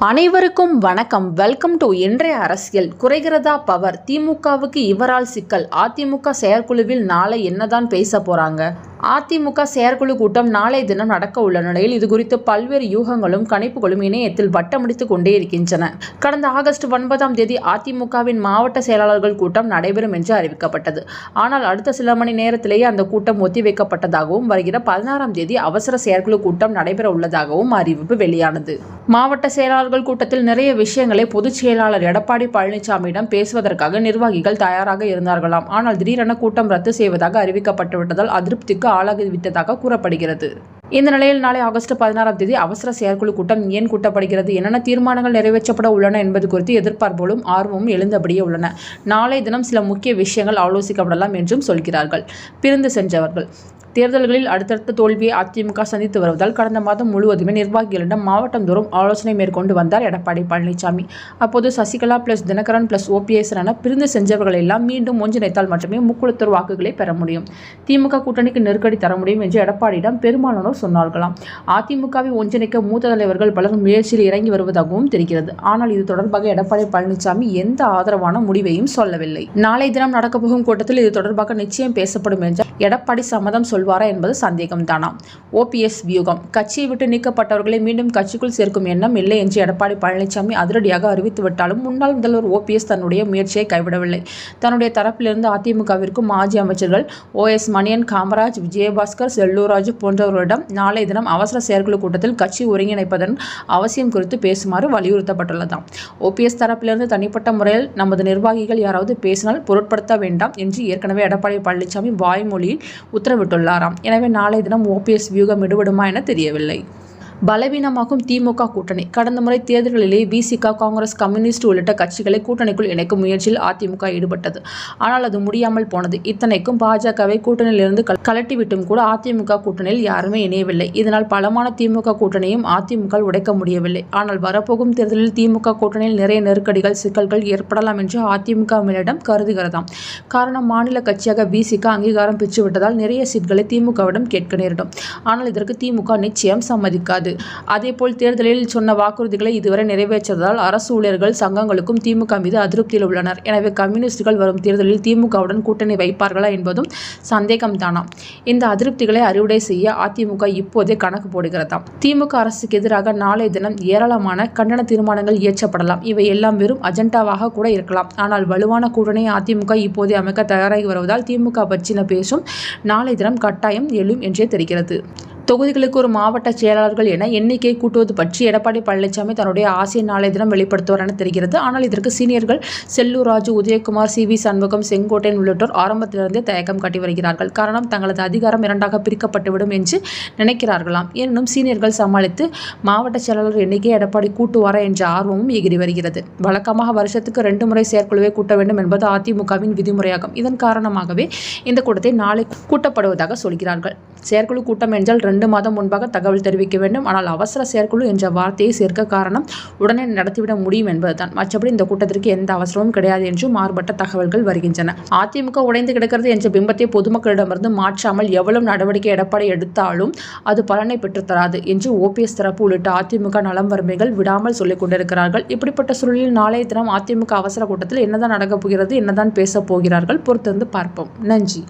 அனைவருக்கும் வணக்கம். Welcome to இன்றைய அரசியல். குறைகிறதா பவர்? திமுகவுக்கு இவரால் சிக்கல். அதிமுக செயற்குழுவில் நாளை என்னதான் பேச போறாங்க? அதிமுக செயற்குழு கூட்டம் நாளை தினம் நடக்க உள்ள நிலையில் இதுகுறித்து பல்வேறு யூகங்களும் கணிப்புகளும் இணையத்தில் வட்டமடித்துக் கொண்டே இருக்கின்றன. கடந்த ஆகஸ்ட் 9ஆம் தேதி அதிமுகவின் மாவட்ட செயலாளர்கள் கூட்டம் நடைபெறும் என்று அறிவிக்கப்பட்டது. ஆனால் அடுத்த சில மணி நேரத்திலேயே அந்த கூட்டம் ஒத்திவைக்கப்பட்டதாகவும் வருகிற 16ஆம் தேதி அவசர செயற்குழு கூட்டம் நடைபெற உள்ளதாகவும் அறிவிப்பு வெளியானது. மாவட்ட செயலாளர்கள் கூட்டத்தில் நிறைய விஷயங்களை பொதுச் செயலாளர் எடப்பாடி பழனிசாமியிடம் பேசுவதற்காக நிர்வாகிகள் தயாராக இருந்தார்களாம். ஆனால் திடீரென கூட்டம் ரத்து செய்வதாக அறிவிக்கப்பட்டுவிட்டதால் அதிருப்திக்கு ஆளாகிவிட்டதாக கூறப்படுகிறது. இந்த நிலையில் நாளை ஆகஸ்ட் 16ஆம் தேதி அவசர செயற்குழு கூட்டம் ஏன் கூட்டப்படுகிறது, என்னென்ன தீர்மானங்கள் நிறைவேற்றப்பட உள்ளன என்பது குறித்து எதிர்பார்ப்புகளும் ஆர்வமும் எழுந்தபடியே உள்ளன. நாளை தினம் சில முக்கிய விஷயங்கள் ஆலோசிக்கப்படலாம் என்றும் சொல்கிறார்கள். பிரிந்து சென்றவர்கள். தேர்தல்களில் அடுத்தடுத்த தோல்வியை அதிமுக சந்தித்து வருவதால் கடந்த மாதம் முழுவதுமே நிர்வாகிகளிடம் மாவட்டந்தோறும் ஆலோசனை மேற்கொண்டு வந்தார் எடப்பாடி பழனிசாமி. அப்போது Sasikala plus Dinakaran plus OPS என பிரிந்து சென்றவர்கள் எல்லாம் மீண்டும் ஒன்றிணைத்தால் மட்டுமே முக்குளத்தூர் வாக்குகளை பெற முடியும், திமுக கூட்டணிக்கு நெருக்கடி தர முடியும் என்று எடப்பாடியிடம் பெரும்பாலானோர் சொன்னார்களாம். அதிமுகவை ஒன்றிணைக்க மூத்த தலைவர்கள் பலர் முயற்சியில் இறங்கி வருவதாகவும் தெரிகிறது. ஆனால் இது தொடர்பாக எடப்பாடி பழனிசாமி எந்த ஆதரவான முடிவையும் சொல்லவில்லை. நாளை தினம் நடக்கப்போகும் கூட்டத்தில் இது தொடர்பாக நிச்சயம் பேசப்படும் என்று எடப்பாடி சம்மதம் சொல்வாரா என்பது சந்தேகம் தானா? ஓபிஎஸ் வியூகம். கட்சியை விட்டு நீக்கப்பட்டவர்களை மீண்டும் கட்சிக்குள் சேர்க்கும் எண்ணம் இல்லை என்று எடப்பாடி பழனிசாமி அதிரடியாக அறிவித்துவிட்டாலும் முன்னாள் முதல்வர் ஓபிஎஸ் தன்னுடைய முயற்சியை கைவிடவில்லை. தன்னுடைய தரப்பிலிருந்து அதிமுகவிற்கும் மாஜி அமைச்சர்கள் OS மணியன், காமராஜ், விஜயபாஸ்கர், செல்லூர்ராஜு போன்றவர்களிடம் நாளை தினம் அவசர செயற்குழு கூட்டத்தில் கட்சி ஒருங்கிணைப்பதன் அவசியம் குறித்து பேசுமாறு வலியுறுத்தப்பட்டுள்ளதாம். ஓபிஎஸ் தரப்பிலிருந்து தனிப்பட்ட முறையில் நமது நிர்வாகிகள் யாராவது பேசினால் பொருட்படுத்த வேண்டாம் என்று ஏற்கனவே எடப்பாடி பழனிசாமி வாய்மொழியில் உத்தரவிட்டுள்ளாராம். எனவே நாளை தினம் ஓபிஎஸ் வியூகம் விடுபடுமா என தெரியவில்லை. பலவீனமாகும் திமுக கூட்டணி. கடந்த முறை தேர்தல்களிலே விசிக, காங்கிரஸ், கம்யூனிஸ்ட் உள்ளிட்ட கட்சிகளை கூட்டணிக்குள் இணைக்கும் முயற்சியில் அதிமுக ஈடுபட்டது. ஆனால் அது முடியாமல் போனது. இத்தனைக்கும் பாஜகவை கூட்டணியிலிருந்து கலட்டிவிட்டும் கூட அதிமுக கூட்டணியில் யாருமே இணையவில்லை. இதனால் பலமான திமுக கூட்டணியும் அதிமுக உடைக்க முடியவில்லை. ஆனால் வரப்போகும் தேர்தலில் திமுக கூட்டணியில் நிறைய நெருக்கடிகள், சிக்கல்கள் ஏற்படலாம் என்று அதிமுக மேலிடம் கருதுகிறதாம். காரணம், மாநில கட்சியாக விசிக அங்கீகாரம் பெற்றுவிட்டதால் நிறைய சீட்களை திமுகவிடம் கேட்க நேரிடும். ஆனால் இதற்கு திமுக நிச்சயம் சம்மதிக்காது. அதேபோல் தேர்தலில் சொன்ன வாக்குறுதிகளை இதுவரை நிறைவேற்றதால் அரசு ஊழியர்கள் சங்கங்களுக்கும் திமுக மீது அதிருப்தியில் உள்ளனர். எனவே கம்யூனிஸ்டுகள் வரும் தேர்தலில் திமுகவுடன் கூட்டணி வைப்பார்களா என்பதும் சந்தேகம் தானாம். இந்த அதிருப்திகளை அறுவடை செய்ய அதிமுக இப்போதே கணக்கு போடுகிறதாம். திமுக அரசுக்கு எதிராக நாளை தினம் ஏராளமான கண்டன தீர்மானங்கள் இயற்றப்படலாம். இவை எல்லாம் வெறும் அஜெண்டாவாக கூட இருக்கலாம். ஆனால் வலுவான கூட்டணியை அதிமுக இப்போதே அமைக்க தயாராகி வருவதால் திமுக பற்றின பேசும் நாளை தினம் கட்டாயம் எழும் என்றே தெரிகிறது. தொகுதிகளுக்கு ஒரு மாவட்ட செயலாளர்கள் என எண்ணிக்கை கூட்டுவது பற்றி எடப்பாடி பழனிசாமி தன்னுடைய ஆசையை நாளை தினம் வெளிப்படுத்துவார் என தெரிகிறது. ஆனால் இதற்கு சீனியர்கள் செல்லூர்ராஜு, உதயகுமார், CV சண்முகம், செங்கோட்டையன் உள்ளிட்டோர் ஆரம்பத்திலிருந்தே தயக்கம் காட்டி வருகிறார்கள். காரணம், தங்களது அதிகாரம் இரண்டாக பிரிக்கப்பட்டுவிடும் என்று நினைக்கிறார்களாம். எனினும் சீனியர்கள் சமாளித்து மாவட்ட செயலாளர் எண்ணிக்கையை எடப்பாடி கூட்டுவாரா என்ற ஆர்வமும் எகிரி வருகிறது. வழக்கமாக வருஷத்துக்கு 2 முறை செயற்குழுவை கூட்ட வேண்டும் என்பது அதிமுகவின் விதிமுறையாகும். இதன் காரணமாகவே இந்த கூட்டத்தை நாளை கூட்டப்படுவதாக சொல்கிறார்கள். செயற்குழு கூட்டம் என்றால் 2 மாதம் முன்பாக தகவல் தெரிவிக்க வேண்டும். ஆனால் அவசர செயற்குழு என்ற வார்த்தையை சேர்க்க காரணம் உடனே நடத்திவிட முடியும் என்பதுதான். மற்றபடி இந்த கூட்டத்திற்கு எந்த அவசரமும் கிடையாது என்று மாறுபட்ட தகவல்கள் வருகின்றன. அதிமுக உடைந்து கிடக்கிறது என்ற பிம்பத்தை பொதுமக்களிடமிருந்து மாற்றாமல் எவ்வளவு நடவடிக்கை எடப்பாடி எடுத்தாலும் அது பலனை பெற்றுத்தராது என்று OPS தரப்பு உள்ளிட்ட அதிமுக நலம் வறுமைகள் விடாமல் சொல்லிக் கொண்டிருக்கிறார்கள். இப்படிப்பட்ட சூழலில் நாளைய தினம் அதிமுக அவசர கூட்டத்தில் என்னதான் நடக்கப் போகிறது, என்னதான் பேசப் போகிறார்கள், பொறுத்திருந்து பார்ப்போம். நன்றி.